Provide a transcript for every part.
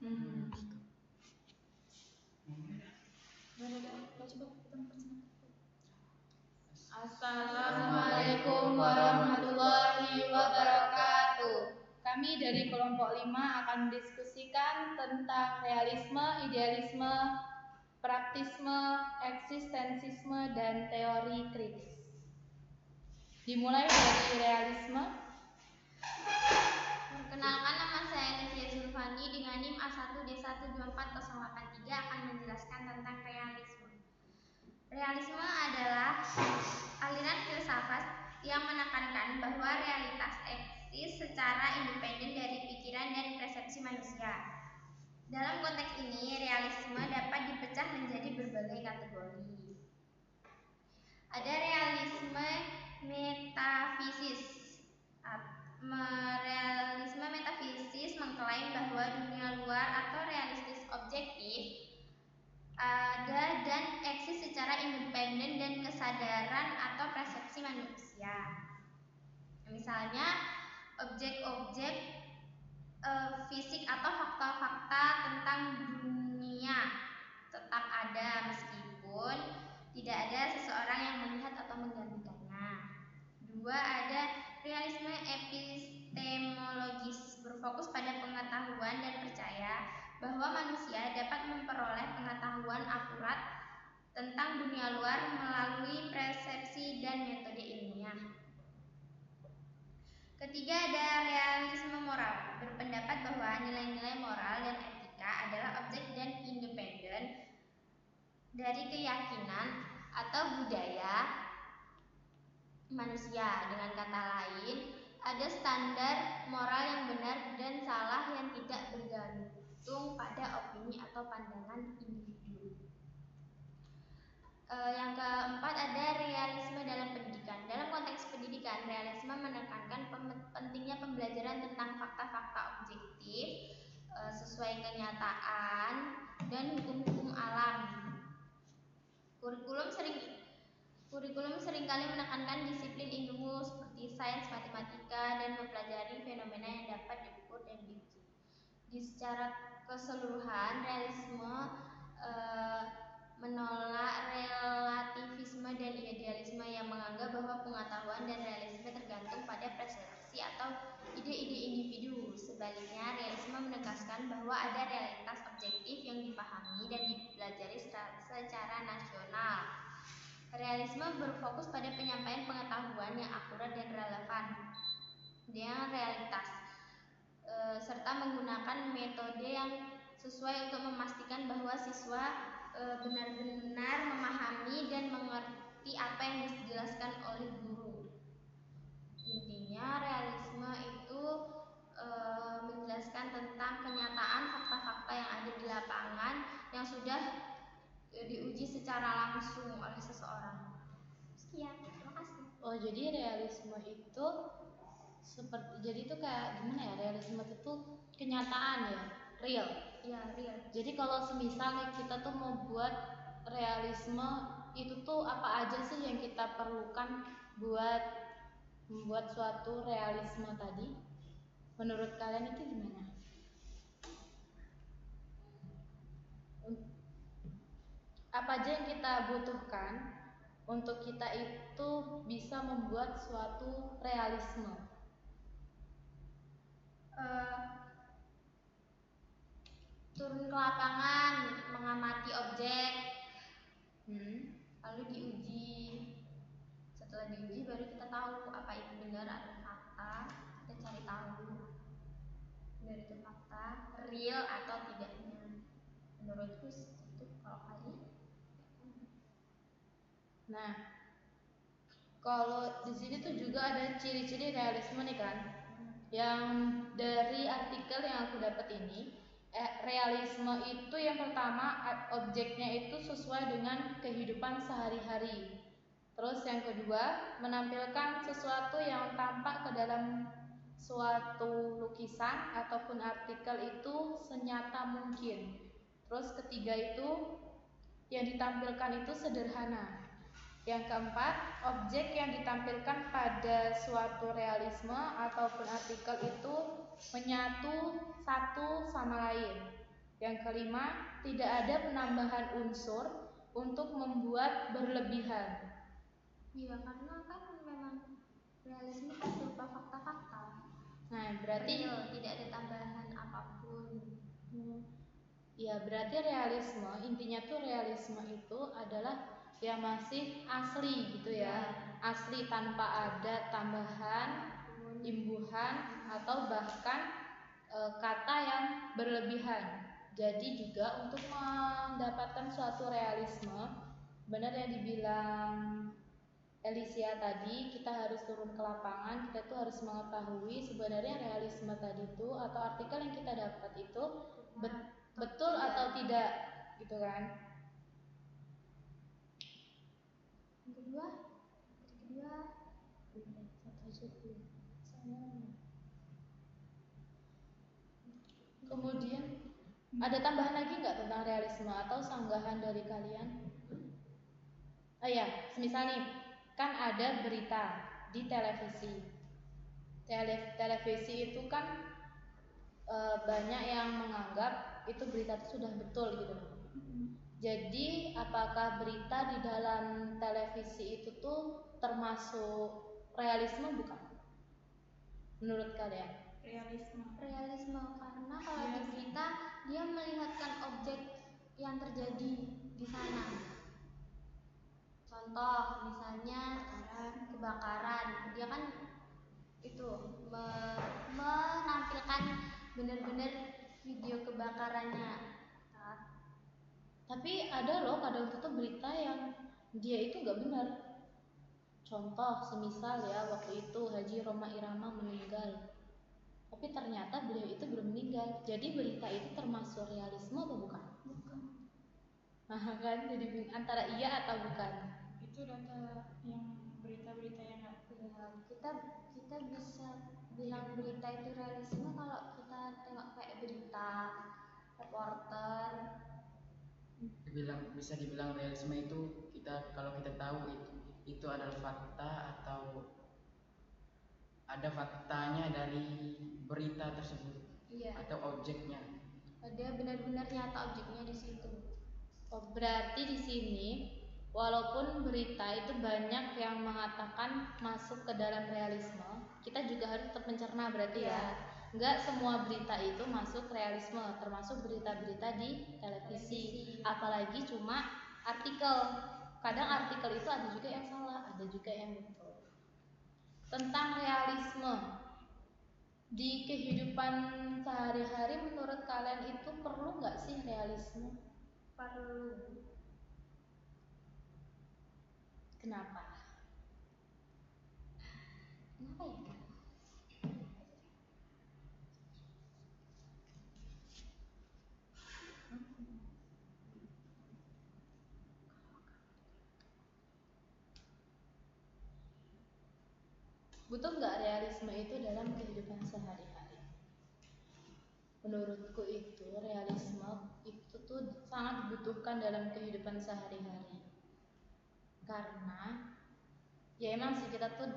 Assalamualaikum warahmatullahi wabarakatuh. Kami dari kelompok 5 akan mendiskusikan tentang realisme, idealisme, praktisme, eksistensisme, dan teori kritis. Dimulai dari realisme. Perkenalkan, nama saya Rizia Zulfani dengan NIM A1D1240883 akan menjelaskan tentang realisme. Realisme adalah aliran filsafat yang menekankan bahwa realitas eksis secara independen dari pikiran dan persepsi manusia. Dalam konteks ini, realisme dapat dipecah menjadi berbagai kategori. Ada realisme metafisis. Realisme metafisis mengklaim bahwa dunia luar atau realistis objektif ada dan eksis secara independen dan kesadaran atau persepsi manusia. Misalnya, objek-objek fisik atau fakta-fakta tentang dunia tetap ada meskipun tidak ada seseorang yang melihat atau menggantikannya. 2. Ada realisme epistemologis, berfokus pada pengetahuan dan percaya bahwa manusia dapat memperoleh pengetahuan akurat tentang dunia luar melalui persepsi dan metode ilmiah. Ketiga, ada realisme moral, berpendapat bahwa nilai-nilai moral dan etika adalah objek dan independen dari keyakinan atau budaya manusia. Dengan kata lain, ada standar moral yang benar dan salah yang tidak bergantung pada opini atau pandangan individu. Yang keempat, ada realisme dalam pendidikan. Dalam konteks pendidikan, realisme menekankan pentingnya pembelajaran tentang fakta-fakta objektif sesuai kenyataan dan hukum-hukum alam. Kurikulum seringkali menekankan disiplin ilmu seperti sains, matematika, dan mempelajari fenomena yang dapat diukur dan diuji. Di secara keseluruhan, realisme menolak relativisme dan idealisme yang menganggap bahwa pengetahuan dan realisme tergantung pada persepsi atau ide-ide individu. Sebaliknya, realisme menegaskan bahwa ada realitas objektif yang dipahami dan dipelajari secara nasional. Realisme berfokus pada penyampaian pengetahuan yang akurat dan relevan dengan realitas, serta menggunakan metode yang sesuai untuk memastikan bahwa siswa benar-benar memahami dan mengerti apa yang dijelaskan oleh guru. Intinya, realisme itu menjelaskan tentang kenyataan fakta-fakta yang ada di lapangan yang sudah diuji secara langsung oleh seseorang. Sekian, terima kasih. Oh, jadi realisme itu jadi itu kayak gimana ya? Realisme itu kenyataan ya, real. Ya, real. Jadi kalau semisal kita tuh mau buat realisme, itu tuh apa aja sih yang kita perlukan buat membuat suatu realisme tadi? Menurut kalian itu gimana? Apa aja yang kita butuhkan untuk kita itu bisa membuat suatu realisme? Turun ke lapangan, mengamati objek, lalu diuji. Setelah diuji baru kita tahu apa itu benar atau fakta. Kita cari tahu benar itu fakta, real atau tidaknya. Menurutku itu kalau kalian. Nah, kalau di sini tuh juga ada ciri-ciri realisme nih kan, yang dari artikel yang aku dapat ini, realisme itu yang pertama objeknya itu sesuai dengan kehidupan sehari-hari. Terus yang kedua, menampilkan sesuatu yang tampak ke dalam suatu lukisan ataupun artikel itu senyata mungkin. Terus ketiga itu yang ditampilkan itu sederhana. Yang keempat, objek yang ditampilkan pada suatu realisme ataupun artikel itu menyatu satu sama lain. Yang kelima, tidak ada penambahan unsur untuk membuat berlebihan. Iya, karena kan memang realisme kan berupa fakta-fakta. Nah, berarti real, tidak ada tambahan apapun. Ya, berarti realisme, intinya tuh realisme itu adalah yang masih asli gitu ya. Asli tanpa ada tambahan, imbuhan atau bahkan kata yang berlebihan. Jadi juga untuk mendapatkan suatu realisme, benar yang dibilang Elisia tadi, kita harus turun ke lapangan, kita tuh harus mengetahui sebenarnya realisme tadi itu atau artikel yang kita dapat itu betul atau tidak, gitu kan? Yang kedua, kemudian ada tambahan lagi nggak tentang realisme atau sanggahan dari kalian? Oh ya, semisal nih, kan ada berita di televisi. Televisi itu kan banyak yang menganggap itu berita itu sudah betul gitu. Jadi apakah berita di dalam televisi itu tuh termasuk realisme bukan? Menurut kalian? Realisme karena kalau di berita dia melihatkan objek yang terjadi di sana. Contoh misalnya kebakaran, dia kan itu menampilkan benar-benar video kebakarannya. Tapi ada loh kadang tuh berita yang dia itu nggak benar. Contoh semisal ya waktu itu Haji Rhoma Irama meninggal, tapi ternyata beliau itu belum meninggal. Jadi berita itu termasuk realisme atau bukan? Nah kan jadi antara iya atau bukan. Itu data yang berita-berita yang nggak ya, kita bisa bilang berita itu realisme kalau kita tengok kayak berita reporter. Bisa dibilang realisme itu kalau kita tahu itu adalah fakta atau ada faktanya dari berita tersebut. Iya. Atau objeknya. Ada benar-benar nyata objeknya di situ. Oh, berarti di sini walaupun berita itu banyak yang mengatakan masuk ke dalam realisme, kita juga harus tetap mencerna berarti ya. Enggak semua berita itu masuk realisme, termasuk berita-berita di televisi. Apalagi cuma artikel. Kadang artikel itu ada juga yang salah, ada juga yang betul. Tentang realisme di kehidupan sehari-hari, menurut kalian itu perlu nggak sih realisme? Perlu. Kenapa? Kenapa ya? Butuh nggak realisme itu dalam kehidupan sehari-hari? Menurutku itu realisme itu tuh sangat dibutuhkan dalam kehidupan sehari-hari. Karena ya emang sih kita tuh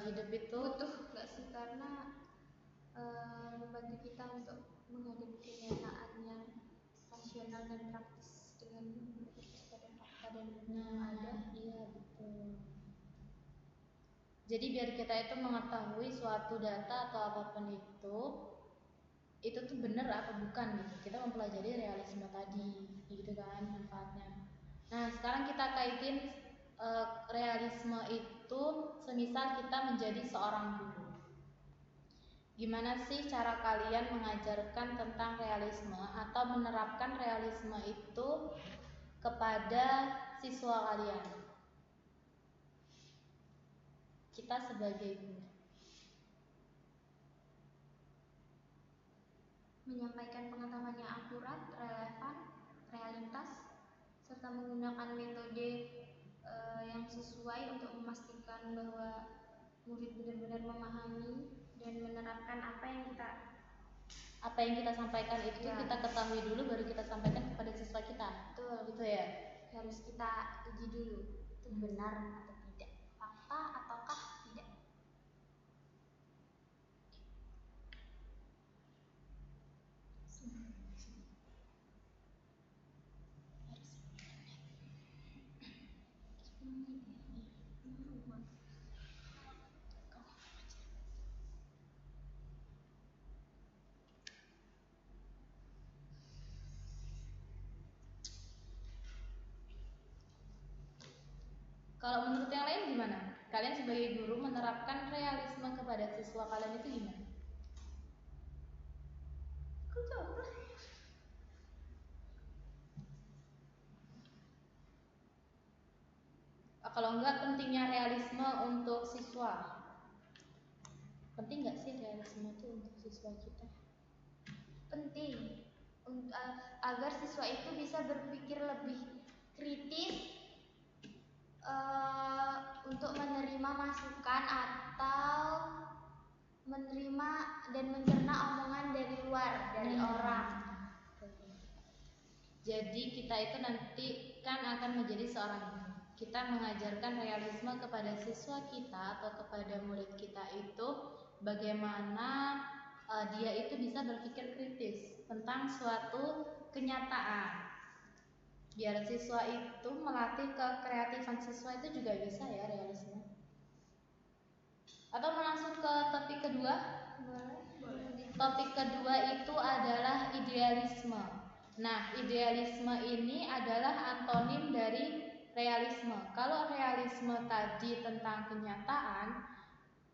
hidup itu butuh nggak sih, karena membantu kita untuk menghadapi kenyataan yang rasional dan praktis dengan berfokus pada fakta dan bukti yang ada. Iya betul. Jadi biar kita itu mengetahui suatu data atau apapun itu tuh benar apa bukan gitu. Kita mempelajari realisme tadi, gitu kan manfaatnya. Nah sekarang kita kaitin realisme itu semisal kita menjadi seorang guru. Gimana sih cara kalian mengajarkan tentang realisme atau menerapkan realisme itu kepada siswa kalian? Kita sebagai guru. Menyampaikan pengetahuan yang akurat, relevan, realitas, serta menggunakan metode yang sesuai untuk memastikan bahwa murid benar-benar memahami dan menerapkan apa yang kita sampaikan itu kita ketahui dulu baru kita sampaikan kepada siswa kita. Betul, gitu ya. Harus kita uji dulu itu benar atau tidak, fakta ataukah tidak. Kalau menurut yang lain gimana? Kalian sebagai guru menerapkan realisme kepada siswa kalian itu gimana? Aku coba. Kalau enggak, pentingnya realisme untuk siswa. Penting nggak sih realisme itu untuk siswa kita? Penting agar siswa itu bisa berpikir lebih kritis untuk menerima masukan atau menerima dan mencerna omongan dari luar, dari orang. Jadi kita itu nanti kan akan menjadi seorang guru. Kita mengajarkan realisme kepada siswa kita atau kepada murid kita itu bagaimana dia itu bisa berpikir kritis tentang suatu kenyataan. Biar siswa itu melatih kekreatifan siswa itu juga bisa ya realisme. Atau langsung ke topik kedua? Boleh. Topik kedua itu adalah idealisme. Nah, idealisme ini adalah antonim dari realisme. Kalau realisme tadi tentang kenyataan,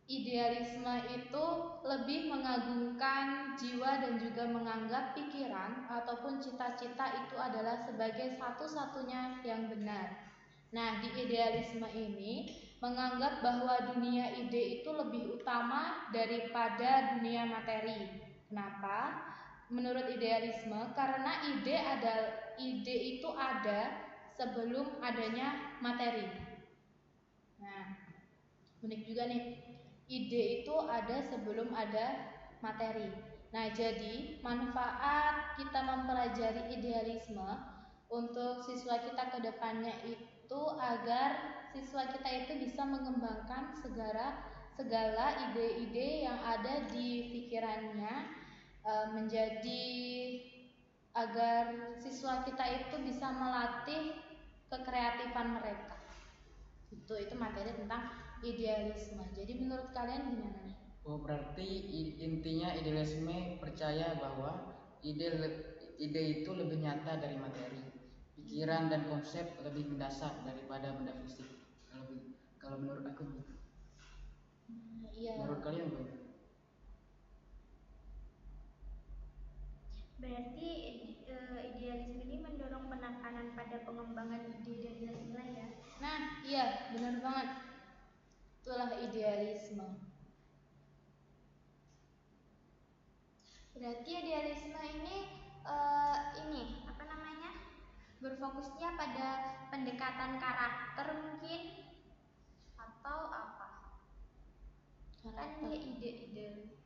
idealisme itu lebih mengagungkan jiwa dan juga menganggap pikiran ataupun cita-cita itu adalah sebagai satu-satunya yang benar. Nah, di idealisme ini menganggap bahwa dunia ide itu lebih utama daripada dunia materi. Kenapa? Menurut idealisme, karena ide itu ada sebelum adanya materi. Nah, unik juga nih. Ide itu ada sebelum ada materi. Nah, jadi manfaat kita mempelajari idealisme untuk siswa kita ke depannya itu agar siswa kita itu bisa mengembangkan segala ide-ide yang ada di pikirannya, menjadi agar siswa kita itu bisa melatih kekreatifan mereka. Itu materi tentang idealisme. Jadi menurut kalian gimana nih? Oh, berarti intinya idealisme percaya bahwa ide itu lebih nyata dari materi. Pikiran dan konsep lebih mendasar daripada benda fisik. Kalau menurut aku begitu. Iya. Menurut kalian bagaimana? Berarti idealisme ini mendorong penekanan pada pengembangan ide dan nilai-nilai ya. Nah, iya, benar banget. Itulah idealisme. Berarti idealisme ini apa namanya? Berfokusnya pada pendekatan karakter mungkin atau apa? Kan dia ide-ide.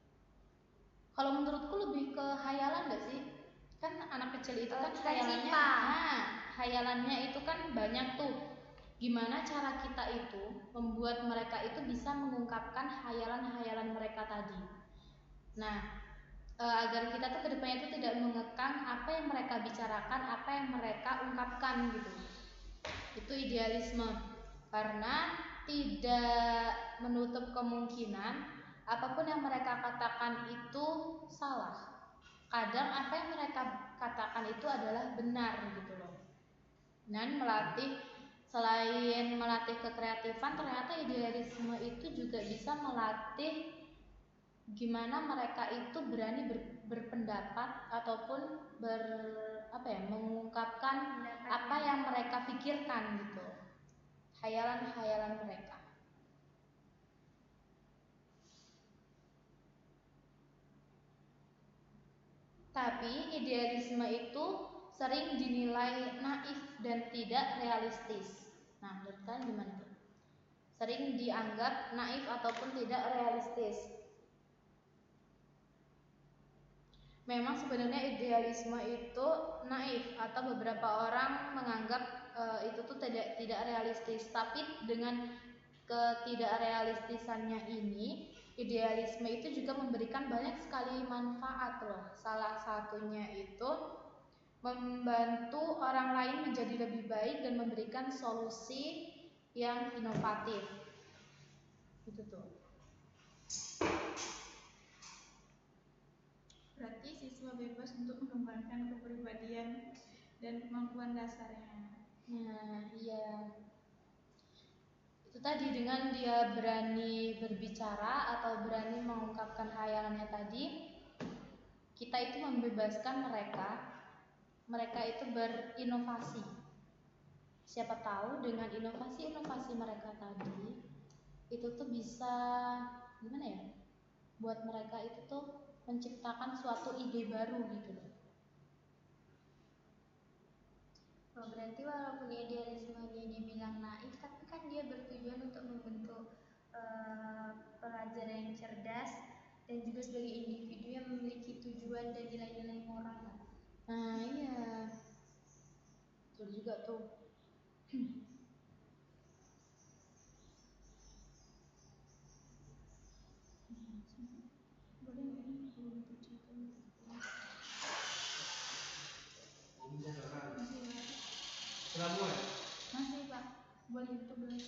Kalau menurutku lebih ke hayalan gak sih? Kan anak kecil itu kan hayalannya, hayalannya itu kan banyak tuh. Gimana cara kita itu membuat mereka itu bisa mengungkapkan hayalan-hayalan mereka tadi. Nah, agar kita tuh kedepannya itu tidak mengekang apa yang mereka bicarakan, apa yang mereka ungkapkan gitu. Itu idealisme. Karena tidak menutup kemungkinan apapun yang mereka katakan itu salah. Kadang apa yang mereka katakan itu adalah benar gitu loh. Dan selain melatih kekreatifan, ternyata idealisme itu juga bisa melatih gimana mereka itu berani berpendapat ataupun mengungkapkan apa yang mereka pikirkan gitu. Hayalan-hayalan mereka. Tapi idealisme itu sering dinilai naif dan tidak realistis. Nah, menurut kalian gimana tuh? Sering dianggap naif ataupun tidak realistis. Memang sebenarnya idealisme itu naif atau beberapa orang menganggap itu tuh tidak realistis. Tapi dengan ketidakrealistisannya ini, idealisme itu juga memberikan banyak sekali manfaat loh. Salah satunya itu membantu orang lain menjadi lebih baik dan memberikan solusi yang inovatif. Itu tuh. Berarti siswa bebas untuk mengembangkan kepribadian dan kemampuan dasarnya. Nah, iya. Itu tadi dengan dia berani berbicara atau berani mengungkapkan khayalannya tadi, kita itu membebaskan mereka itu berinovasi. Siapa tahu dengan inovasi-inovasi mereka tadi itu tuh bisa gimana ya? Buat mereka itu tuh menciptakan suatu ide baru gitu loh. Oh, berarti walaupun idealisme dia dibilang naif, tapi kan dia bertujuan untuk membentuk pelajar yang cerdas dan juga sebagai individu yang memiliki tujuan dan nilai-nilai moral. Nah iya, betul juga tuh. Masih Pak, boleh tugas.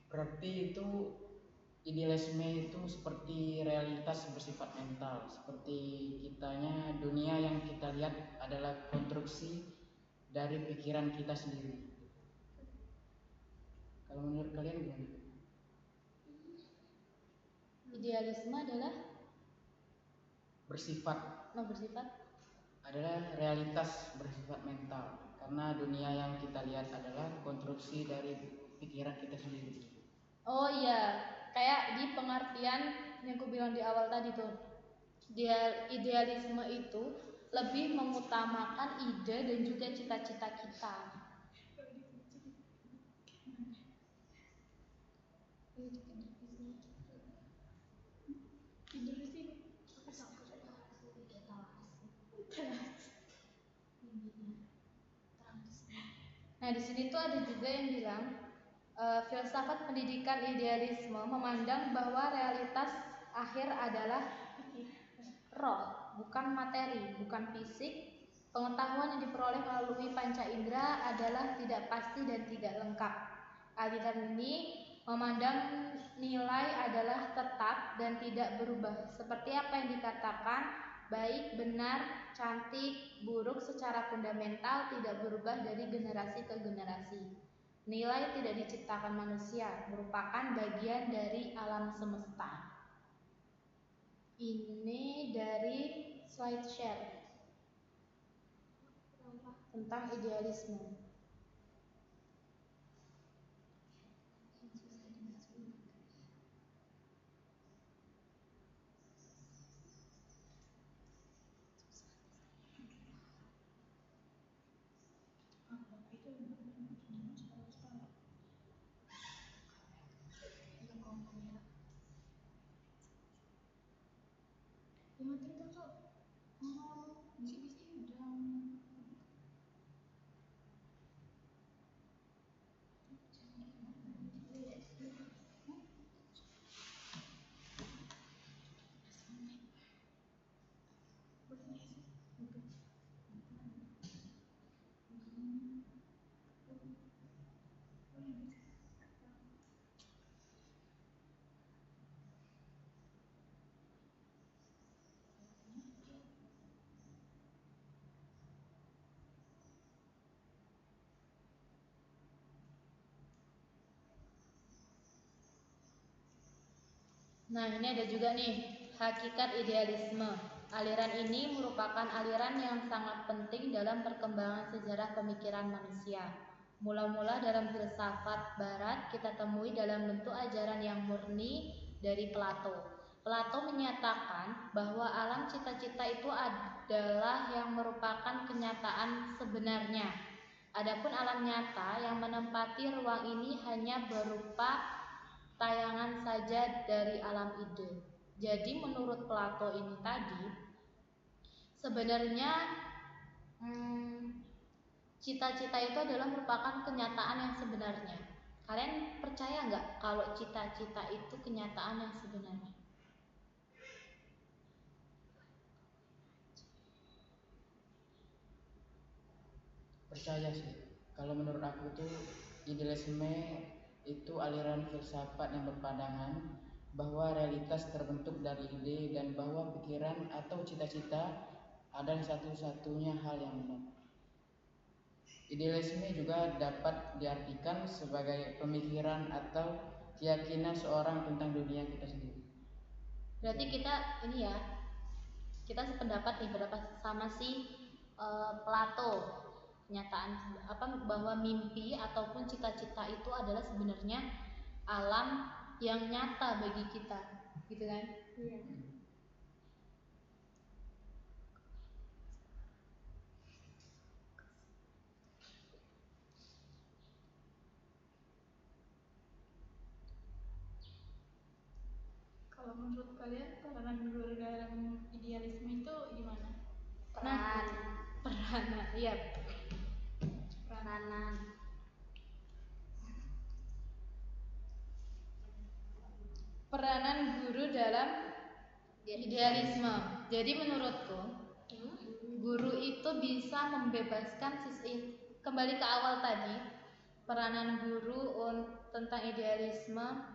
Berarti itu idealisme itu seperti realitas bersifat mental, seperti kitanya dunia yang kita lihat adalah konstruksi dari pikiran kita sendiri. Kalau menurut kalian gimana? Idealisme adalah Bersifat adalah realitas bersifat mental, karena dunia yang kita lihat adalah konstruksi dari pikiran kita sendiri. Oh iya, kayak di pengertian yang aku bilang di awal tadi tuh. Idealisme itu lebih mengutamakan ide dan juga cita-cita kita. Nah, di sini tuh ada juga yang bilang filsafat pendidikan idealisme memandang bahwa realitas akhir adalah roh, bukan materi, bukan fisik. Pengetahuan yang diperoleh melalui panca indera adalah tidak pasti dan tidak lengkap. Aliran ini memandang nilai adalah tetap dan tidak berubah, seperti apa yang dikatakan baik, benar, cantik, buruk secara fundamental tidak berubah dari generasi ke generasi. Nilai tidak diciptakan manusia, merupakan bagian dari alam semesta. Ini dari slide share tentang idealisme. Nah, ini ada juga nih hakikat idealisme. Aliran ini merupakan aliran yang sangat penting dalam perkembangan sejarah pemikiran manusia. Mula-mula dalam filsafat barat kita temui dalam bentuk ajaran yang murni dari Plato. Plato menyatakan bahwa alam cita-cita itu adalah yang merupakan kenyataan sebenarnya. Adapun alam nyata yang menempati ruang ini hanya berupa tayangan saja dari alam ide. Jadi menurut Plato ini tadi sebenarnya cita-cita itu adalah merupakan kenyataan yang sebenarnya. Kalian percaya nggak kalau cita-cita itu kenyataan yang sebenarnya? Percaya sih. Kalau menurut aku tuh idealisme itu aliran filsafat yang berpandangan bahwa realitas terbentuk dari ide dan bahwa pikiran atau cita-cita adalah satu-satunya hal yang benar. Idealisme juga dapat diartikan sebagai pemikiran atau keyakinan seorang tentang dunia kita sendiri. Berarti kita ini ya, kita sependapat nih sama si Plato, pernyataan bahwa mimpi ataupun cita-cita itu adalah sebenarnya alam yang nyata bagi kita, gitu kan? Iya. Kalau menurut kalian peranan guru dalam idealisme itu gimana? Peranan, iya. Peranan. Peranan guru dalam idealisme. Jadi menurutku, guru itu bisa membebaskan kembali ke awal tadi, peranan guru tentang idealisme.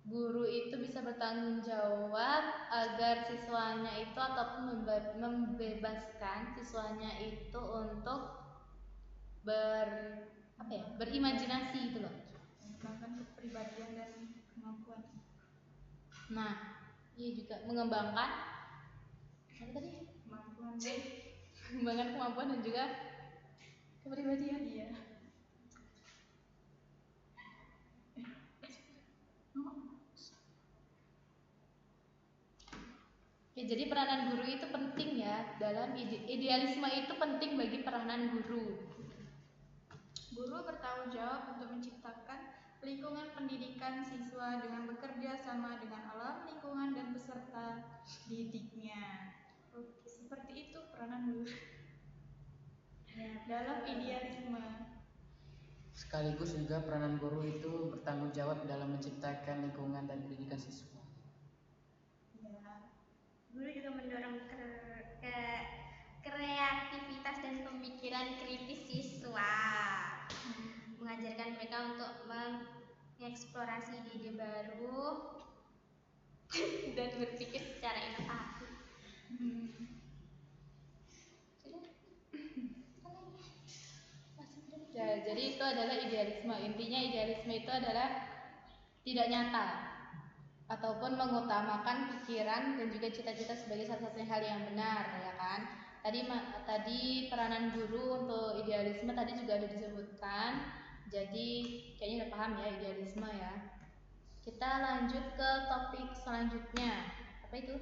Guru itu bisa bertanggung jawab agar siswanya itu ataupun membebaskan siswanya itu untuk berimajinasi gitu loh. Mengembangkan kepribadian dan kemampuan. Nah, iya juga mengembangkan apa tadi? Mengembangkan kemampuan dan juga kepribadian. Iya. Ya, jadi peranan guru itu penting ya, dalam idealisme itu penting bagi peranan guru. Guru bertanggung jawab untuk menciptakan lingkungan pendidikan siswa dengan bekerja sama dengan alam, lingkungan, dan peserta didiknya. Oke, seperti itu peranan guru dalam idealisme. Sekaligus juga peranan guru itu bertanggung jawab dalam menciptakan lingkungan dan pendidikan siswa. Guru juga mendorong kreativitas dan pemikiran kritis siswa, mengajarkan mereka untuk mengeksplorasi ide baru dan berpikir secara inovatif. Ya, jadi itu adalah idealisme. Intinya idealisme itu adalah tidak nyata ataupun mengutamakan pikiran dan juga cita-cita sebagai satu-satunya hal yang benar, ya kan? Tadi peranan guru untuk idealisme tadi juga ada disebutkan. Jadi kayaknya udah paham ya idealisme ya. Kita lanjut ke topik selanjutnya. Apa itu?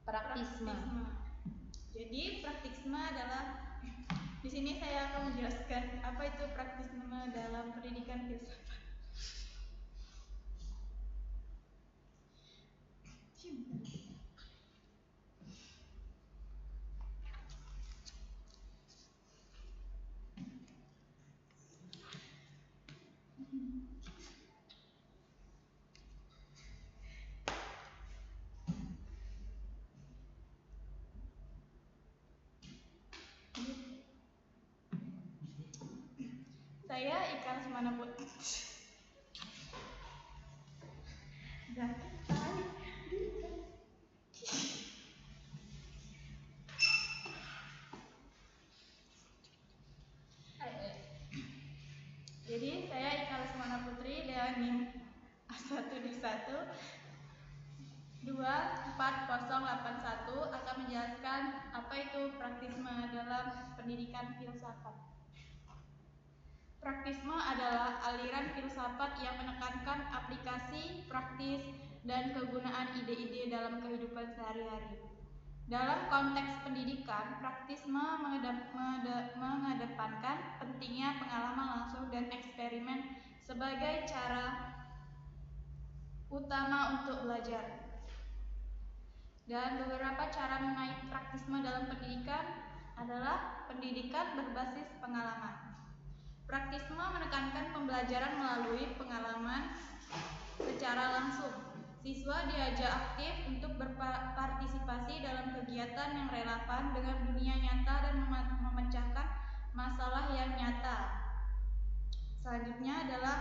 Praktisme. Jadi praktisme adalah, di sini saya akan menjelaskan apa itu praktisme dalam pendidikan filsafat. Saya Ika Lesmana Putri. Jadi saya Ika Lesmana Putri dengan NIM A1D1 24081 akan menjelaskan apa itu praktisme dalam pendidikan filsafat. Praktisme adalah aliran filsafat yang menekankan aplikasi, praktis, dan kegunaan ide-ide dalam kehidupan sehari-hari. Dalam konteks pendidikan, praktisme mengedepankan pentingnya pengalaman langsung dan eksperimen sebagai cara utama untuk belajar. Dan beberapa cara mengenai praktisme dalam pendidikan adalah pendidikan berbasis pengalaman. Praktisme menekankan pembelajaran melalui pengalaman secara langsung. Siswa diajak aktif untuk berpartisipasi dalam kegiatan yang relevan dengan dunia nyata dan memecahkan masalah yang nyata. Selanjutnya adalah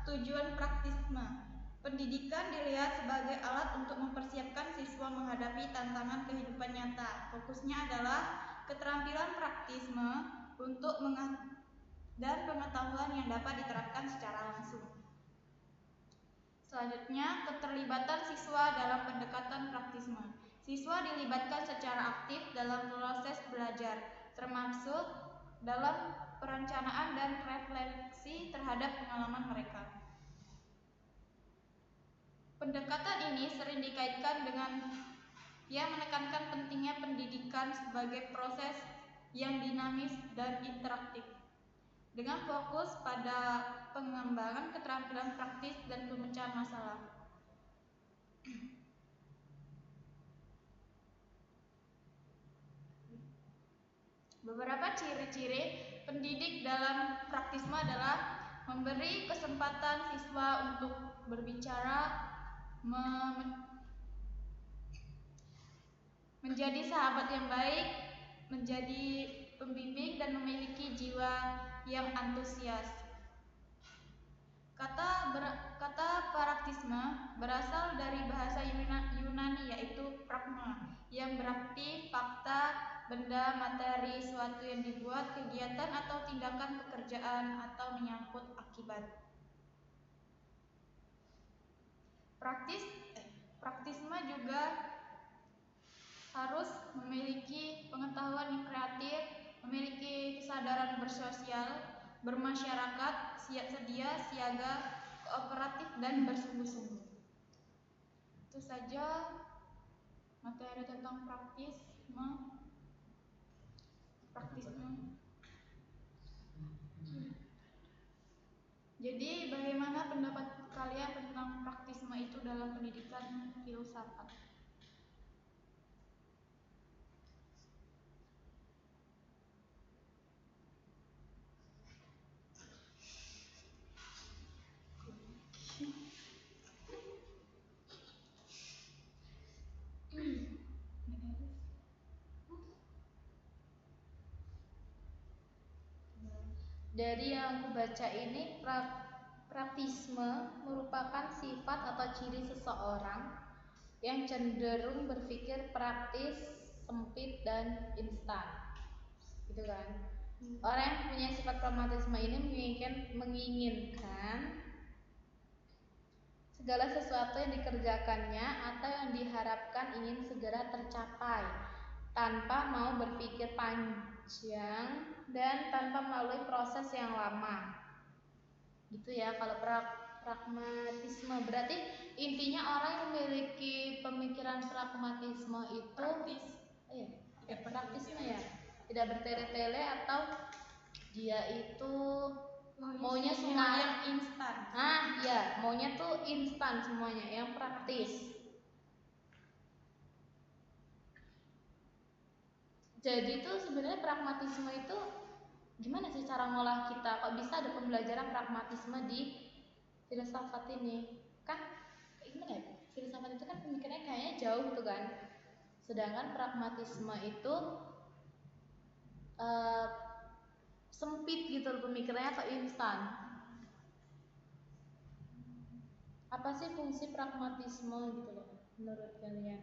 tujuan praktisme. Pendidikan dilihat sebagai alat untuk mempersiapkan siswa menghadapi tantangan kehidupan nyata. Fokusnya adalah keterampilan praktisme untuk dan pengetahuan yang dapat diterapkan secara langsung. Selanjutnya, keterlibatan siswa dalam pendekatan praktisme. Siswa dilibatkan secara aktif dalam proses belajar, termasuk dalam perencanaan dan refleksi terhadap pengalaman mereka. Pendekatan ini sering dikaitkan dengan yang menekankan pentingnya pendidikan sebagai proses yang dinamis dan interaktif, dengan fokus pada pengembangan keterampilan praktis dan pemecahan masalah. Beberapa ciri-ciri pendidik dalam praktisme adalah memberi kesempatan siswa untuk berbicara, menjadi sahabat yang baik, menjadi pembimbing, dan memiliki jiwa yang antusias. Kata praktisme berasal dari bahasa Yunani yaitu pragma, yang berarti fakta, benda, materi, suatu yang dibuat, kegiatan atau tindakan pekerjaan atau menyangkut akibat. Praktisme juga harus memiliki pengetahuan yang kreatif, memiliki kesadaran bersosial, bermasyarakat, siap sedia, siaga, kooperatif, dan bersungguh-sungguh. Itu saja materi tentang praktisme. Jadi bagaimana pendapat kalian tentang praktisme itu dalam pendidikan filsafat? Dari yang aku baca ini, praktisme merupakan sifat atau ciri seseorang yang cenderung berpikir praktis, sempit, dan instan, gitu kan? Orang yang punya sifat pragmatisme ini menginginkan segala sesuatu yang dikerjakannya atau yang diharapkan ingin segera tercapai, tanpa mau berpikir panjang dan tanpa melalui proses yang lama. Gitu ya kalau pragmatisme. Berarti intinya orang yang memiliki pemikiran pragmatisme itu praktisme ya. Tidak bertele-tele atau dia itu maunya semua yang instan. Ya, maunya tuh instan semuanya, yang praktis. Jadi tuh sebenarnya pragmatisme itu gimana sih cara ngolah kita? Kok bisa ada pembelajaran pragmatisme di filsafat ini? Kan gimana ya? Filsafat itu kan pemikirannya kayaknya jauh tuh kan. Sedangkan pragmatisme itu sempit gitu loh pemikirannya atau instan. Apa sih fungsi pragmatisme gitu loh menurut kalian?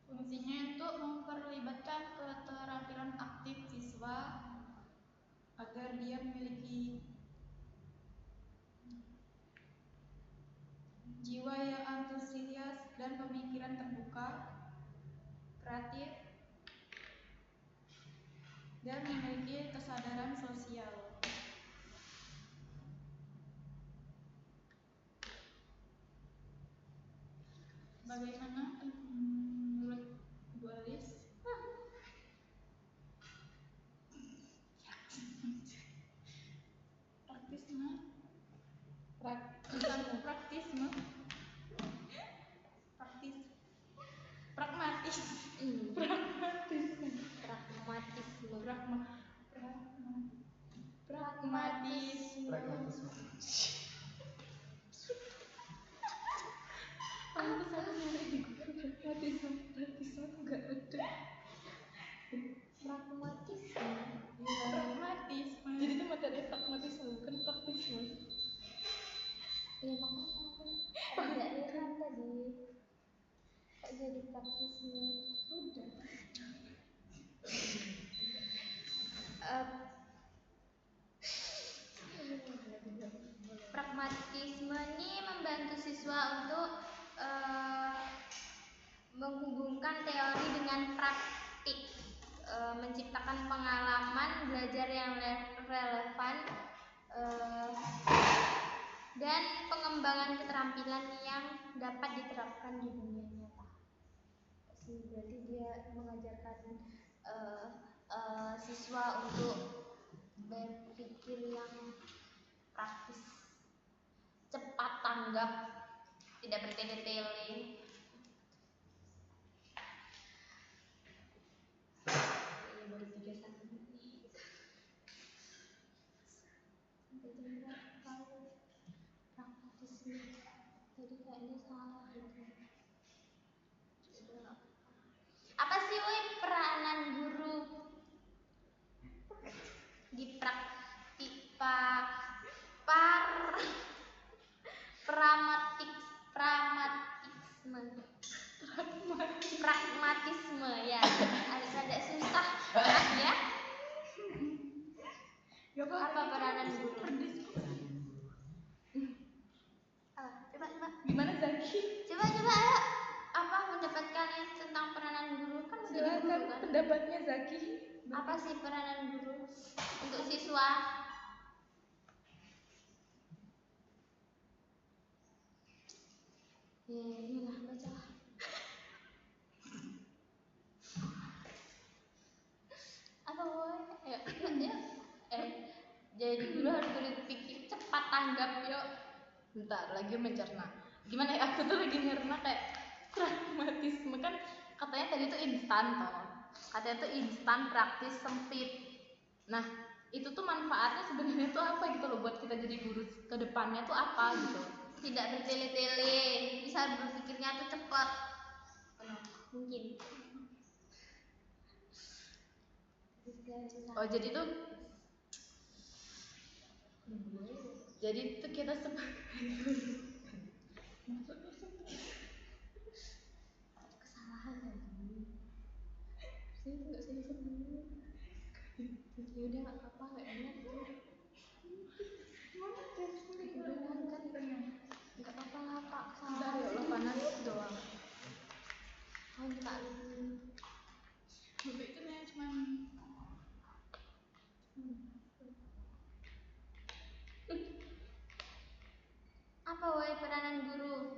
Fungsinya itu memperlibatkan keterampilan aktif siswa agar dia memiliki jiwa yang antusias dan pemikiran terbuka, kreatif, dan memiliki kesadaran sosial. Bagaimana menurut Bu Alis? Jadi itu materi pragmatisme bukan praktisme. siswa untuk menghubungkan teori dengan praktik, menciptakan pengalaman belajar yang relevan, dan pengembangan keterampilan yang dapat diterapkan di dunia nyata. Berarti dia mengajarkan siswa untuk berpikir yang praktis, cepat tanggap, tidak bertele-tele. Baru 31 menit. Sampai jam berapa? Pragmatisme. Tadi kayaknya salah gitu. Apa sih woi peranan guru di pragmatisme ya, agak susah ya. Apa peranan guru? Coba Gimana Zaki? coba ayo. Apa pendapat kalian tentang peranan guru? Kan menjadi guru Silakan kan? pendapatnya Zaki. Apa sih peranan guru untuk siswa? Iyalah baca. Apa boy? Ayo. Jadi dulu harus berpikir cepat tanggap yuk. Bentar lagi mencerna. Gimana ya, aku tuh lagi nyerna kayak pragmatisme kan katanya tadi tuh instan toh. Katanya tuh instan, praktis, sempit. Nah itu tuh manfaatnya sebenarnya tuh apa gitu loh buat kita jadi guru ke depannya tuh apa gitu. Tidak bertele-tele, bisa berpikirnya tuh cepat. Mungkin. Oh jadi tuh kita sebagai Kesalahan lagi. Saya nggak usah disebut. Ya udah nggak apa-apa, nggak enak tuh. Nggak apa-apa Pak, bentar kesalahan. ya Allah panas doang. Oh minta lagi. Bapak itu yang cuman Apa woi peranan guru?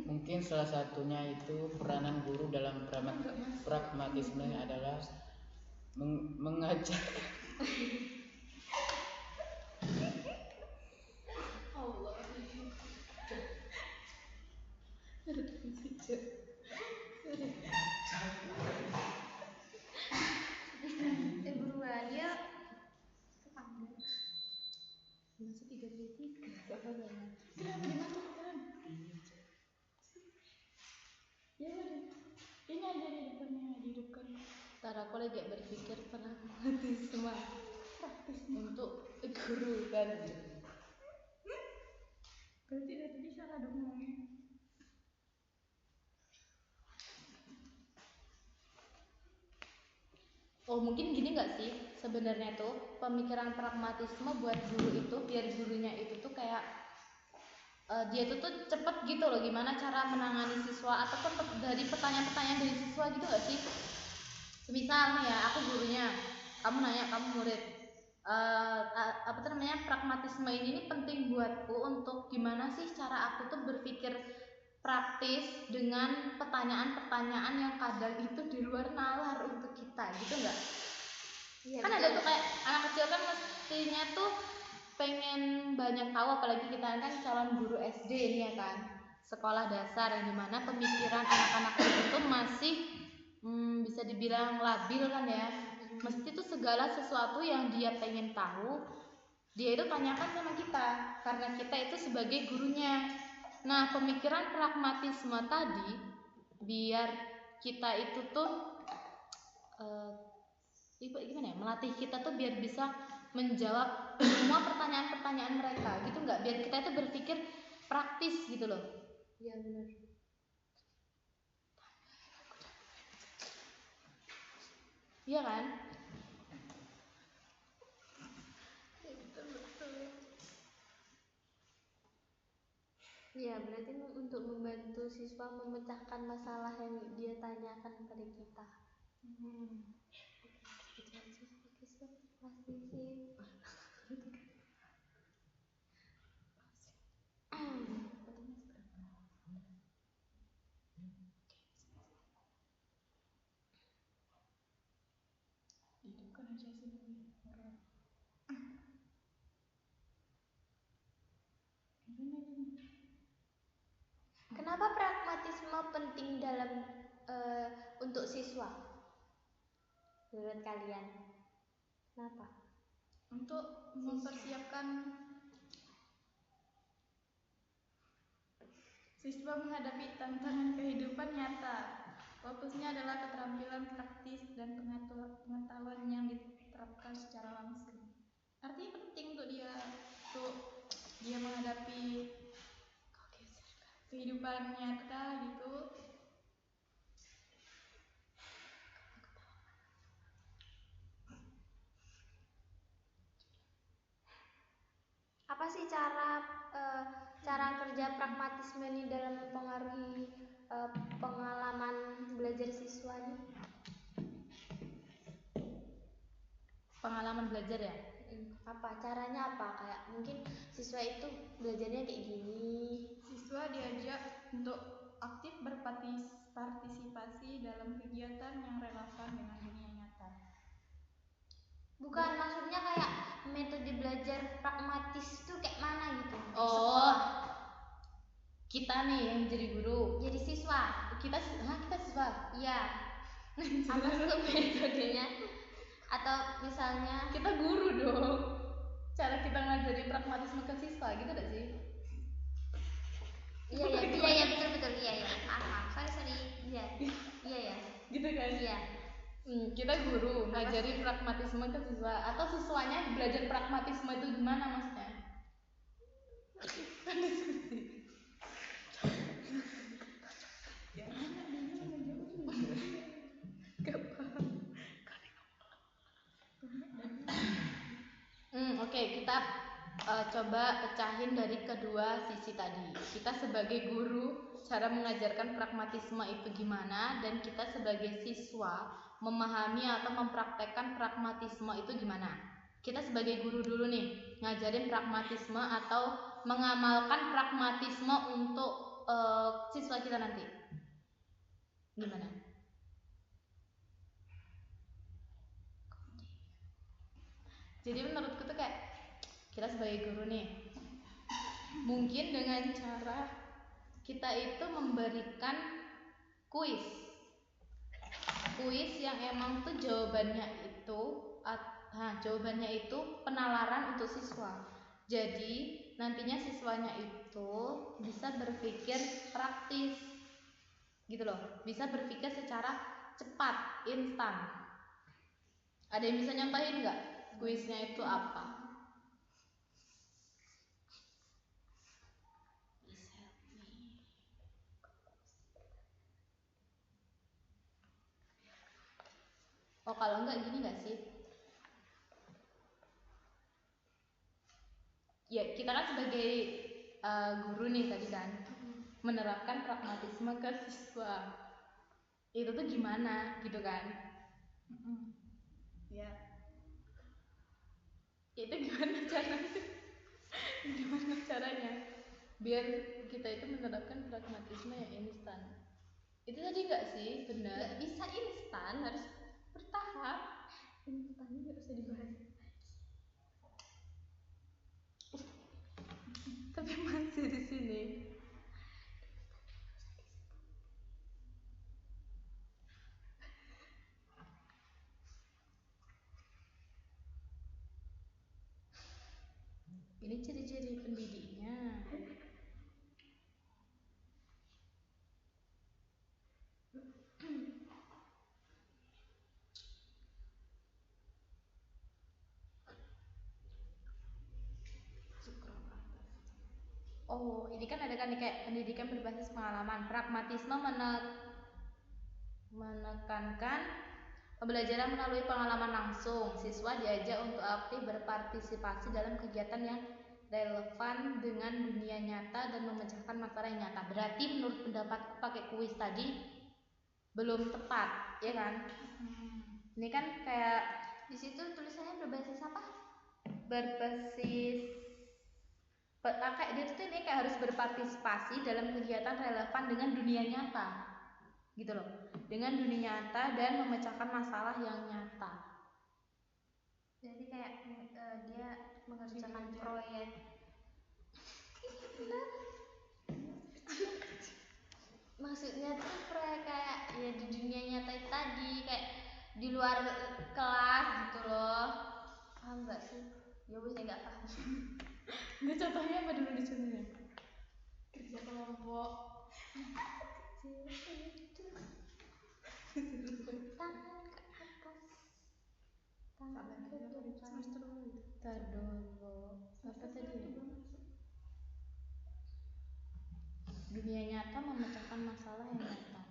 Mungkin salah satunya itu peranan guru dalam pragmatisme adalah mengajarkan Allah. Buruan ya. Kepanggil. Masih 3 apa banyak. ya udah. Ini aja di depannya dihidupkan. Ntar aku lagi berpikir pragmatisme untuk guru kan. Berarti dari tadi salah dong ngomongnya. Oh mungkin gini nggak sih sebenarnya tuh pemikiran pragmatisme buat guru itu biar gurunya itu tuh kayak dia tuh cepet gitu loh gimana cara menangani siswa ataupun dari pertanyaan-pertanyaan dari siswa gitu nggak sih? Misal nih ya aku gurunya, kamu nanya kamu murid apa tuh namanya pragmatisme ini penting buatku untuk gimana sih cara aku tuh berpikir praktis dengan pertanyaan-pertanyaan yang kadang itu di luar nalar untuk kita gitu nggak? Iya, Kan ada tuh kayak anak kecil kan mestinya tuh pengen banyak tahu apalagi kita kan calon guru SD ini ya kan sekolah dasar yang dimana pemikiran anak-anak itu masih bisa dibilang labil kan ya. Mesti tuh segala sesuatu yang dia pengen tahu dia itu tanyakan sama kita karena kita itu sebagai gurunya. Nah pemikiran pragmatisme tadi biar kita itu tuh gimana ya melatih kita tuh biar bisa menjawab semua pertanyaan-pertanyaan mereka gitu nggak biar kita itu berpikir praktis gitu loh. Iya benar. Iya kan? Ya, berarti untuk membantu siswa memecahkan masalah yang dia tanyakan kepada kita. Oke, itu aja. Oke, siap. Masih sip. Hidupkan aja sih. Kenapa pragmatisme penting dalam untuk siswa? Menurut kalian? Kenapa? Untuk mempersiapkan siswa menghadapi tantangan kehidupan nyata. Fokusnya adalah keterampilan praktis dan pengetahuan yang diterapkan secara langsung. Artinya penting untuk dia menghadapi kehidupan nyata gitu. Apa sih cara kerja pragmatisme ini dalam mempengaruhi pengalaman belajar siswa ini? Pengalaman belajar ya? Apa caranya apa? Kayak mungkin siswa itu belajarnya kayak gini. Siswa diajak untuk aktif berpartisipasi dalam kegiatan yang relevan dengan dunia nyata. Bukan, maksudnya kayak metode belajar pragmatis itu kayak mana gitu? Di Oh, sekolah. kita nih yang jadi guru. Jadi siswa. Kita siswa. Iya. Apa sih metodenya? Atau misalnya Kita guru dong. Cara kita ngajari pragmatisme ke siswa gitu gak sih? Iya betul iya. Maaf. Sorry. Iya ya. Gitu kan? Iya. Kita guru ngajari pragmatisme ke siswa atau siswanya belajar pragmatisme itu gimana maksudnya? Oke, kita coba pecahin dari kedua sisi tadi. Kita sebagai guru, cara mengajarkan pragmatisme itu gimana, dan kita sebagai siswa memahami atau mempraktekkan pragmatisme itu gimana. Kita sebagai guru dulu nih, ngajarin pragmatisme atau mengamalkan pragmatisme untuk siswa kita nanti. Gimana? Jadi menurutku tuh kayak kita sebagai guru nih, mungkin dengan cara kita itu memberikan kuis yang emang tuh jawabannya itu penalaran untuk siswa. Jadi nantinya siswanya itu bisa berpikir praktis gitu loh, bisa berpikir secara cepat, instan. Ada yang bisa nyontohin nggak kuisnya itu apa? Oh, kalau enggak gini nggak sih? Ya, kita kan sebagai guru nih tadi kan menerapkan pragmatisme ke siswa. Itu tuh gimana gitu kan? Ya. Itu gimana caranya? Gimana caranya? Biar kita itu menerapkan pragmatisme yang instan. Itu tadi nggak sih? Benar. Nggak bisa instan, harus bertahap. Instannya nggak usah dibahas. Tapi masih di sini. Ini ciri-ciri pendidiknya. Oh, ini kan ada kan nih kayak pendidikan berbasis pengalaman. Pragmatisme menekankan pembelajaran melalui pengalaman langsung. Siswa diajak untuk aktif berpartisipasi dalam kegiatan yang relevan dengan dunia nyata dan memecahkan masalah yang nyata. Berarti menurut pendapatku pakai kuis tadi belum tepat, ya kan? Ini kan kayak Di situ tulisannya berbasis apa? berbasis kayak dia tuh ini kayak harus berpartisipasi dalam kegiatan relevan dengan dunia nyata, gitu loh. Dengan dunia nyata dan memecahkan masalah yang nyata. Jadi kayak dia mengerjakan proyek. Maksudnya tuh proyek kayak ya di dunia nyata itu tadi, kayak di luar kelas gitu loh. Paham nggak sih? Ya wis nggak paham. Ini contohnya apa dulu di sini? Kerja kelompok. Tangan ke atas. Tangan ke depan. Ntar dulu. Apa tadi? Dunia nyata memecahkan masalah yang nyata.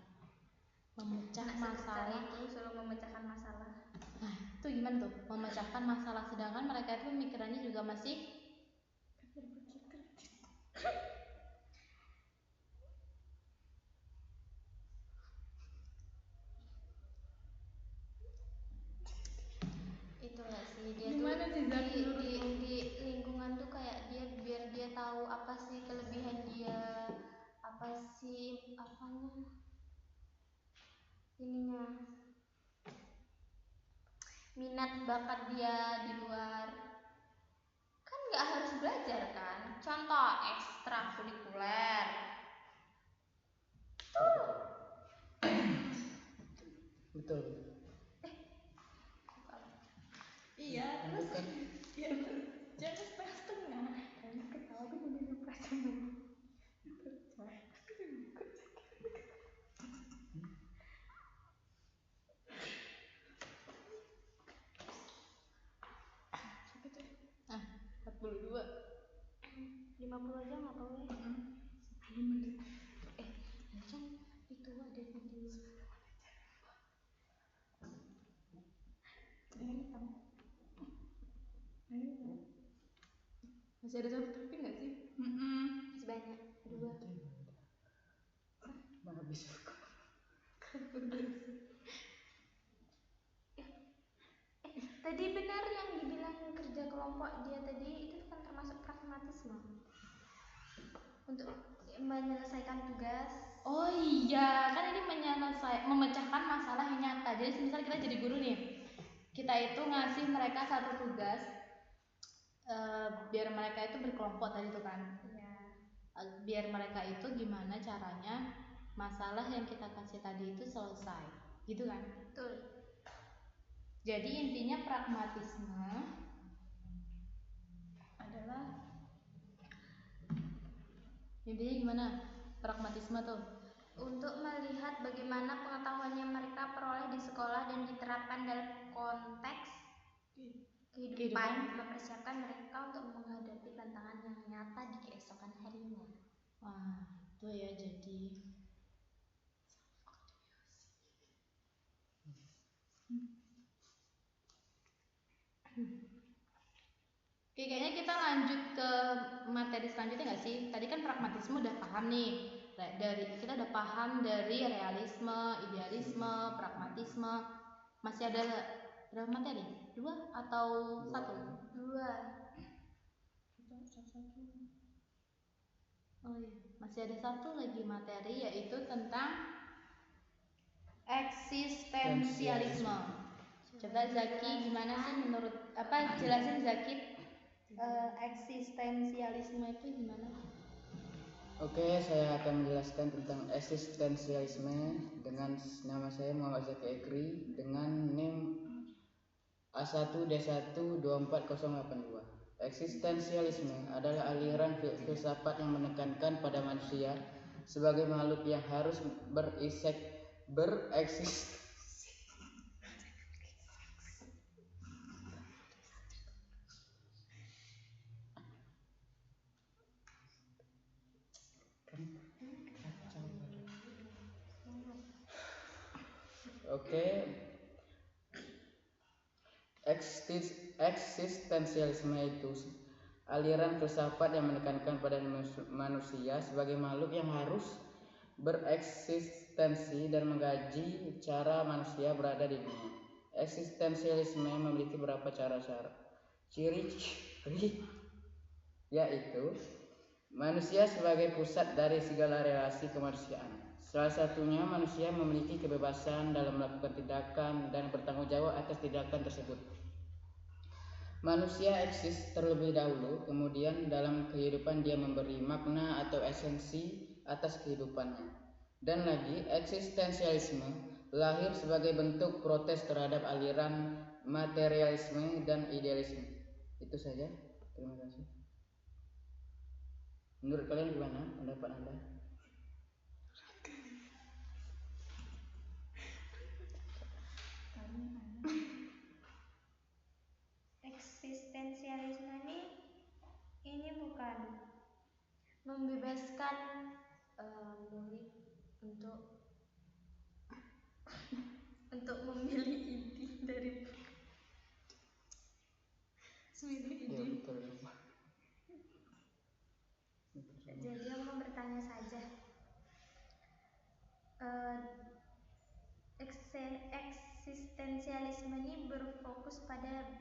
Memecah masalah itu suruh memecahkan masalah. Nah, itu gimana tuh? Memecahkan masalah, sedangkan mereka itu pemikirannya juga masih Itu nggak sih dia Gimana tuh sih, Zak, di lingkungan tuh kayak dia biar dia tahu apa sih kelebihan dia, apa sih apanya ininya, minat bakat dia di luar. Kan nggak harus belajar kan, contoh ekstrakurikuler tuh. Betul. Iya, terus Bukan. ya jangan setengah-setengah. Karena ketawa tuh jadi lupa sama. ah 42. 50 aja nggak tahu ya. 10 menit. Kan itu ada video. Masih ada satu topik nggak sih? Masih banyak, 2. Habis. Tadi benar yang dibilang kerja kelompok dia tadi itu kan termasuk pragmatisme untuk menyelesaikan tugas. Oh iya, kan ini memecahkan masalah yang nyata. Jadi misal kita jadi guru nih, kita itu ngasih mereka satu tugas, biar mereka itu berkelompok tadi itu kan. Iya. Biar mereka itu gimana caranya masalah yang kita kasih tadi itu selesai, gitu kan? Betul. Jadi intinya pragmatisme adalah intinya gimana? Pragmatisme tuh Untuk melihat bagaimana pengetahuan yang mereka peroleh di sekolah dan diterapkan dalam konteks kehidupan, mempersiapkan mereka untuk menghadapi tantangan yang nyata di keesokan harinya. wah, itu ya jadi Oke, kayaknya kita lanjut ke materi selanjutnya nggak sih? Tadi kan pragmatisme udah paham nih. Kita udah paham dari realisme, idealisme, pragmatisme. Masih ada berapa materi? 2 atau 1? 2. Oh iya, masih ada satu lagi materi yaitu tentang eksistensialisme. Coba Zaki gimana sih menurut jelasin Zaki eksistensialisme itu gimana? Oke, saya akan menjelaskan tentang eksistensialisme dengan nama saya Muhammad Zaki Ekri dengan NIM A1D12402. Eksistensialisme adalah aliran filsafat yang menekankan pada manusia sebagai makhluk yang harus bereksistensi. Oke. Eksistensialisme itu aliran filsafat yang menekankan pada manusia sebagai makhluk yang harus bereksistensi dan mengkaji cara manusia berada di dunia. Eksistensialisme memiliki beberapa ciri-ciri, yaitu manusia sebagai pusat dari segala relasi kemanusiaan. Salah satunya, manusia memiliki kebebasan dalam melakukan tindakan dan bertanggung jawab atas tindakan tersebut. Manusia eksis terlebih dahulu, kemudian dalam kehidupan dia memberi makna atau esensi atas kehidupannya. Dan lagi, eksistensialisme lahir sebagai bentuk protes terhadap aliran materialisme dan idealisme. Itu saja. Terima kasih. Menurut kalian gimana pendapat Anda? Eksistensialisme ini bukan membebaskan murid untuk memilih inti dari Ya, betul. Jadi aku mau bertanya saja. Eksistensialisme ini berfokus pada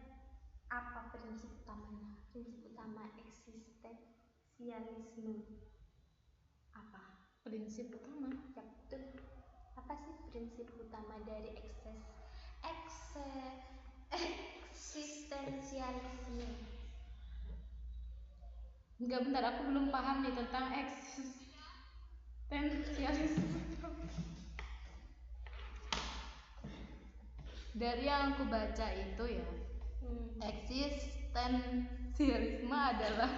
apa prinsip utamanya? Prinsip utama eksistensialisme apa? Prinsip utama. Ya betul. Apa sih prinsip utama dari eksistensialisme? Enggak, bentar, aku belum paham nih tentang eksistensialisme. Dari yang aku baca itu ya, eksistensialisme adalah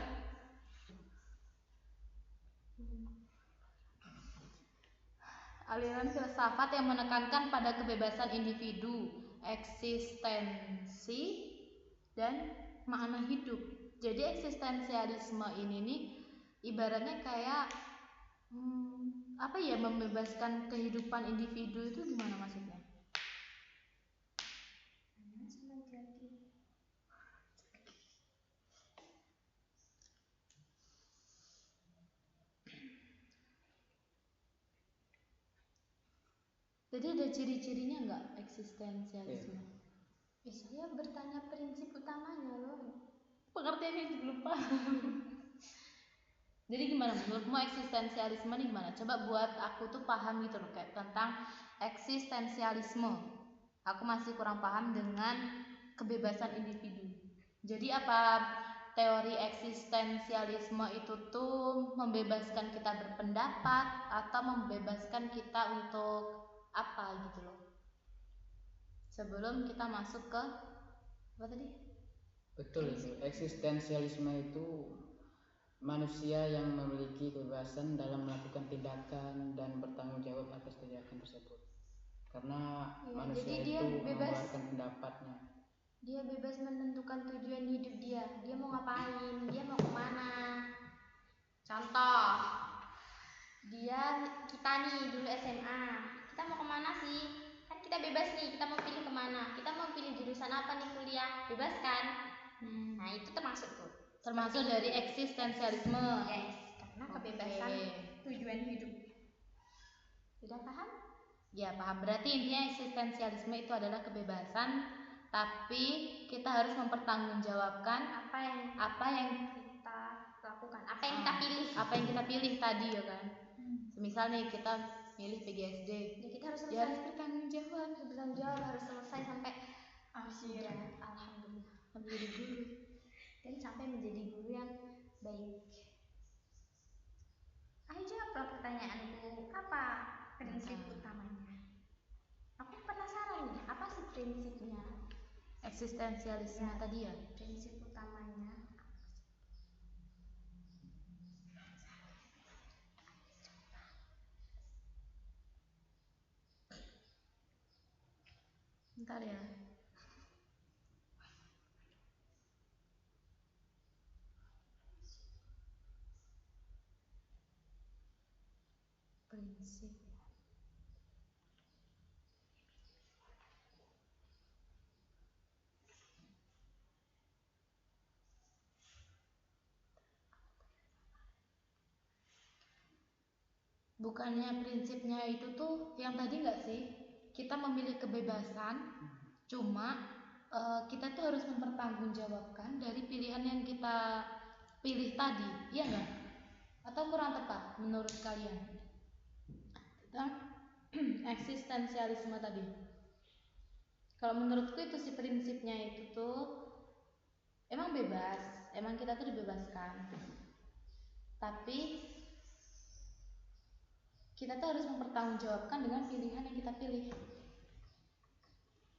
aliran filsafat yang menekankan pada kebebasan individu, eksistensi, dan makna hidup. Jadi eksistensialisme ini nih ibaratnya kayak apa ya, membebaskan kehidupan individu itu gimana maksudnya? Jadi ada ciri-cirinya nggak eksistensialisme? Saya bertanya prinsip utamanya loh. Pengertiannya belum paham. Jadi gimana menurutmu eksistensialisme ini gimana? Coba buat aku tuh paham gitu loh, kayak tentang eksistensialisme. Aku masih kurang paham dengan kebebasan individu. Jadi apa teori eksistensialisme itu tuh membebaskan kita berpendapat atau membebaskan kita untuk apa gitu loh? Sebelum kita masuk ke apa tadi? Betul itu. Eksistensialisme itu manusia yang memiliki kebebasan dalam melakukan tindakan dan bertanggung jawab atas tindakan tersebut. Karena manusia itu mengeluarkan pendapatnya. Dia bebas menentukan tujuan hidup dia. Dia mau ngapain? Dia mau kemana? Contoh, kita nih dulu SMA. Kita mau kemana sih? Kan kita bebas nih. Kita mau pilih kemana? Kita mau pilih jurusan apa nih kuliah? Bebas kan? Nah itu termasuk tuh. Termasuk dari eksistensialisme. Yes, karena kebebasan tujuan hidup. Sudah paham? Ya paham. Berarti intinya eksistensialisme itu adalah kebebasan, tapi kita harus mempertanggungjawabkan apa yang kita lakukan, apa yang kita pilih. Apa yang kita pilih tadi ya kan. Misal nih kita pilih PGSD, ya kita harus selesai. Ya harus bertanggung jawab, harus selesai sampai akhir. Alhamdulillah menjadi guru dan sampai menjadi guru yang baik. Ayo jawablah pertanyaanku, apa prinsip utamanya? Aku penasaran nih, apa sih prinsipnya? Eksistensialisme tadi ya. Prinsip utamanya. Bentar ya. Prinsip. Bukannya prinsipnya itu tuh yang tadi nggak sih? Kita memilih kebebasan, cuma kita tuh harus mempertanggungjawabkan dari pilihan yang kita pilih tadi, iya nggak? Atau kurang tepat menurut kalian? Tentang eksistensialisme tadi. Kalau menurutku itu sih prinsipnya itu tuh emang bebas, emang kita tuh dibebaskan. Tapi kita tuh harus mempertanggungjawabkan dengan pilihan yang kita pilih.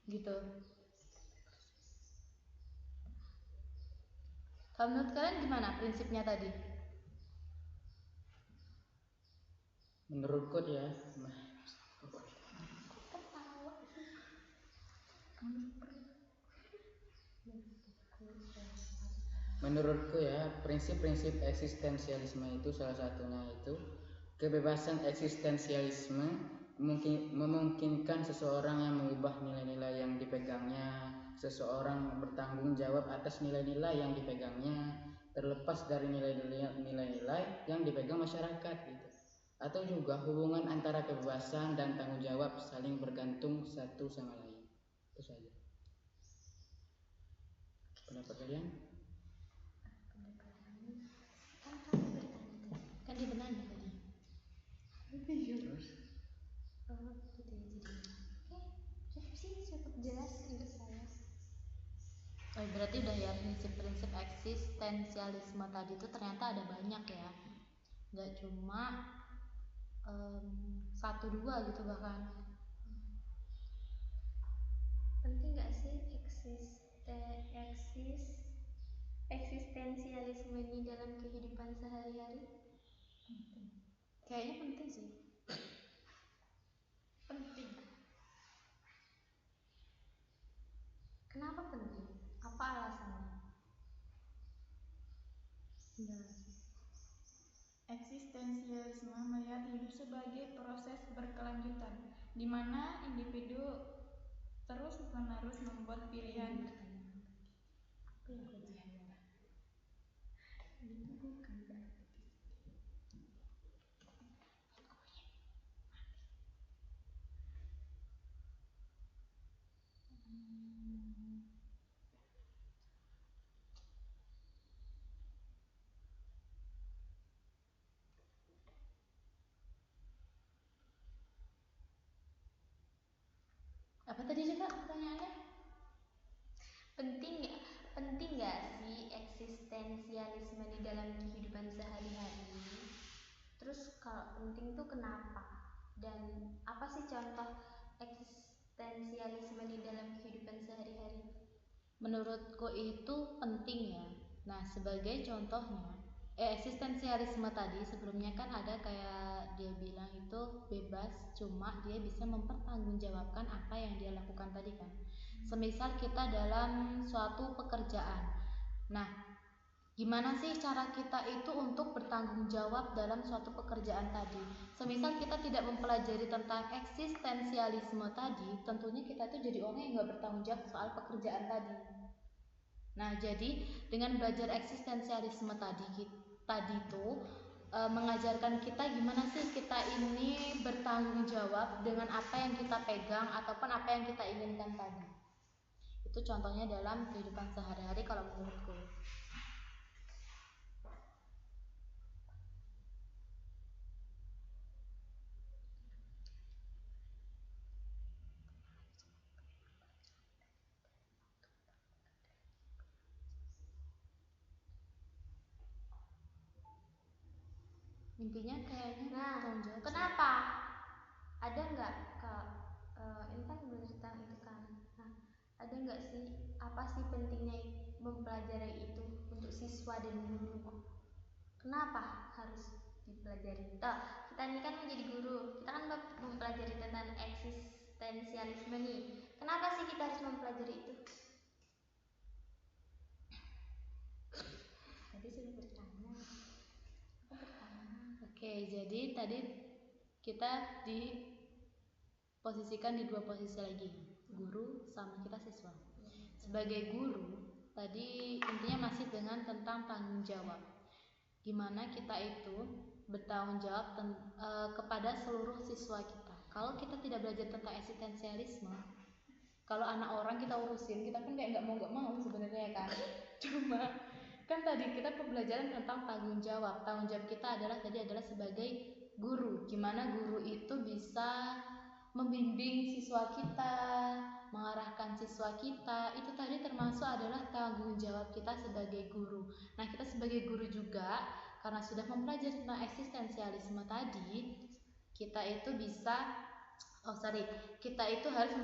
Gitu. Kalau menurut kalian gimana prinsipnya tadi? Menurutku ya, prinsip-prinsip eksistensialisme itu salah satunya itu kebebasan eksistensialisme memungkinkan seseorang yang mengubah nilai-nilai yang dipegangnya, seseorang bertanggung jawab atas nilai-nilai yang dipegangnya, terlepas dari nilai-nilai yang dipegang masyarakat gitu. Atau juga hubungan antara kebebasan dan tanggung jawab saling bergantung satu sama lain. Itu saja. Pendapat kalian? Kan dia bertanya tadi. Terus? Oh, gitu ya jadinya. Oke, cukup jelas untuk saya. Oh, berarti udah ya prinsip-prinsip eksistensialisme tadi itu ternyata ada banyak ya. Nggak cuma 1-2 gitu bahkan. Penting nggak sih eksistensialisme ini dalam kehidupan sehari-hari? Kayaknya penting sih. Penting. Kenapa penting? Apa alasannya? Eksistensialisme melihat hidup sebagai proses berkelanjutan, di mana individu terus-menerus membuat pilihan. Apa tadi juga pertanyaannya? Penting nggak sih eksistensialisme di dalam kehidupan sehari-hari? Terus kalau penting tuh kenapa? Dan apa sih contoh eksistensialisme di dalam kehidupan sehari-hari? Menurutku itu penting ya. Nah, sebagai contohnya, eksistensialisme tadi sebelumnya kan ada kayak dia bilang itu bebas, cuma dia bisa mempertanggungjawabkan apa yang dia lakukan tadi kan. Semisal kita dalam suatu pekerjaan. Nah, gimana sih cara kita itu untuk bertanggung jawab dalam suatu pekerjaan tadi? Semisal kita tidak mempelajari tentang eksistensialisme tadi, tentunya kita itu jadi orang yang nggak bertanggung jawab soal pekerjaan tadi. Nah, jadi dengan belajar eksistensialisme tadi itu mengajarkan kita gimana sih kita ini bertanggung jawab dengan apa yang kita pegang ataupun apa yang kita inginkan tadi. Itu contohnya dalam kehidupan sehari-hari kalau menurutku. Intinya kayaknya tanggung jawab. Kenapa? Ada nggak ini kan tentang itu kan. Nah, ada nggak sih apa sih pentingnya mempelajari itu untuk siswa dan guru? Kenapa harus dipelajari? Kita ini kan menjadi guru, kita kan mempelajari tentang eksistensialisme nih. Kenapa sih kita harus mempelajari itu? Tadi sudah bertanya. Oke, jadi tadi kita diposisikan di 2 posisi lagi, guru sama kita siswa. Sebagai guru, tadi intinya masih dengan tentang tanggung jawab. Gimana kita itu bertanggung jawab kepada seluruh siswa kita. Kalau kita tidak belajar tentang eksistensialisme, kalau anak orang kita urusin, kita pun kayak nggak mau sebenarnya kan. Cuma kan tadi kita pembelajaran tentang tanggung jawab. Tanggung jawab kita adalah sebagai guru. Gimana guru itu bisa membimbing siswa kita, mengarahkan siswa kita, itu tadi termasuk adalah tanggung jawab kita sebagai guru. Nah, kita sebagai guru juga, karena sudah mempelajari tentang eksistensialisme tadi, kita itu harus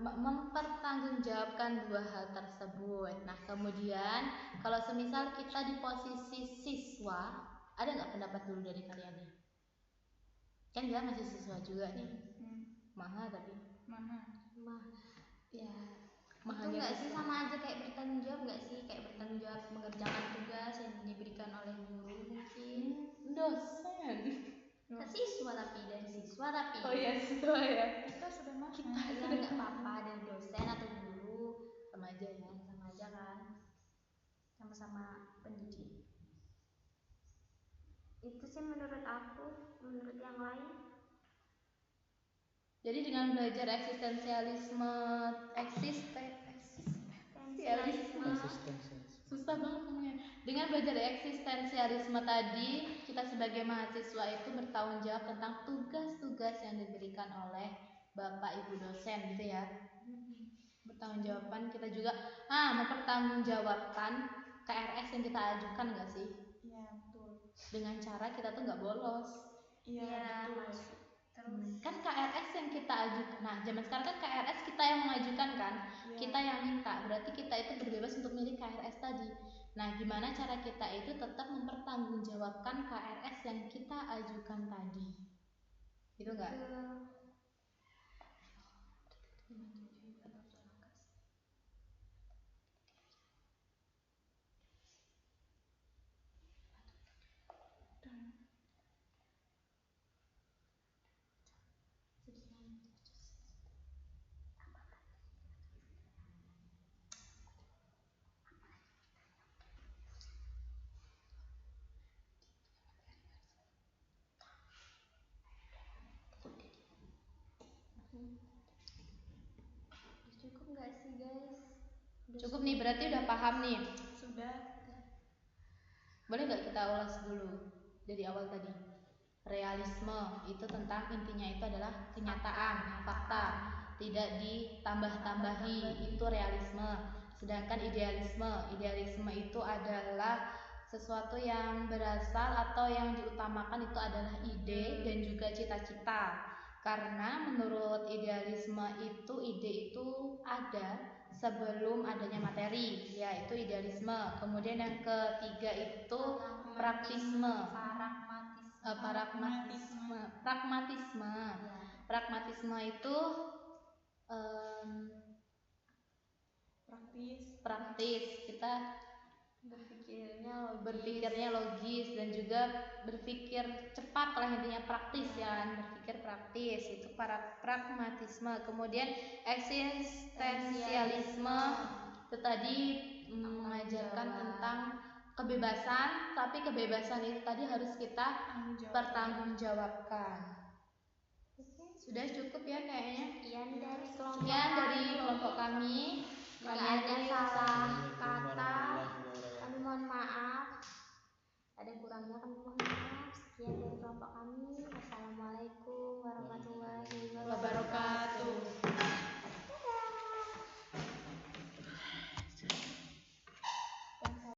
mempertanggungjawabkan dua hal tersebut. Nah, kemudian kalau semisal kita di posisi siswa, ada nggak pendapat dulu dari kalian nih? Kan kita masih siswa juga nih. Maha tapi Ya, Maha itu nggak sih sama aja kayak bertanggung jawab nggak sih? Kayak bertanggung jawab mengerjakan tugas yang diberikan oleh guru mungkin. dosen. Siswa tapi dari siswa tapi. Oh iya, siswa ya. Kita sudah masuk. Ya nggak apa-apa dari dosen atau guru Sama aja ya. sama aja kan. Sama-sama pendidik. Itu sih menurut aku, menurut yang lain. Jadi dengan belajar eksistensialisme, susah banget ngomongnya. Dengan belajar eksistensialisme tadi, kita sebagai mahasiswa itu bertanggung jawab tentang tugas-tugas yang diberikan oleh Bapak Ibu dosen gitu ya. Bertanggung kita juga mempertanggungjawabkan KRS yang kita ajukan nggak sih? Iya, betul. Dengan cara kita tuh nggak bolos. Iya, betul. Terus Kan KRS yang kita ajukan. Nah, zaman sekarang kan KRS kita yang mengajukan kan, kita yang minta. Berarti kita itu berbebas untuk milih KRS tadi. Nah, gimana cara kita itu tetap mempertanggungjawabkan KRS yang kita ajukan tadi? Gitu nggak? cukup nggak sih guys? Cukup nih, berarti udah paham nih. Sudah. Boleh nggak kita ulas dulu dari awal tadi? Realisme itu tentang intinya itu adalah kenyataan, fakta, tidak ditambah-tambahi, itu realisme. Sedangkan idealisme itu adalah sesuatu yang berasal atau yang diutamakan itu adalah ide dan juga cita-cita. Karena menurut idealisme itu ide itu ada sebelum adanya materi, yaitu idealisme. Kemudian yang ketiga itu pragmatisme. Pragmatisme itu praktis. Kita berpikirnya logis dan juga berpikir cepat lah, intinya praktis ya, berpikir praktis, itu pragmatisme. Kemudian eksistensialisme itu tadi mengajarkan tentang kebebasan, tapi kebebasan itu tadi harus kita pertanggungjawabkan. Sudah cukup ya kayaknya. Sekian dari kelompok kami. Jika ada salah kata, kami mohon maaf. Ada kurangnya kami mohon maaf. Sekian dari kelompok kami. Wassalamualaikum.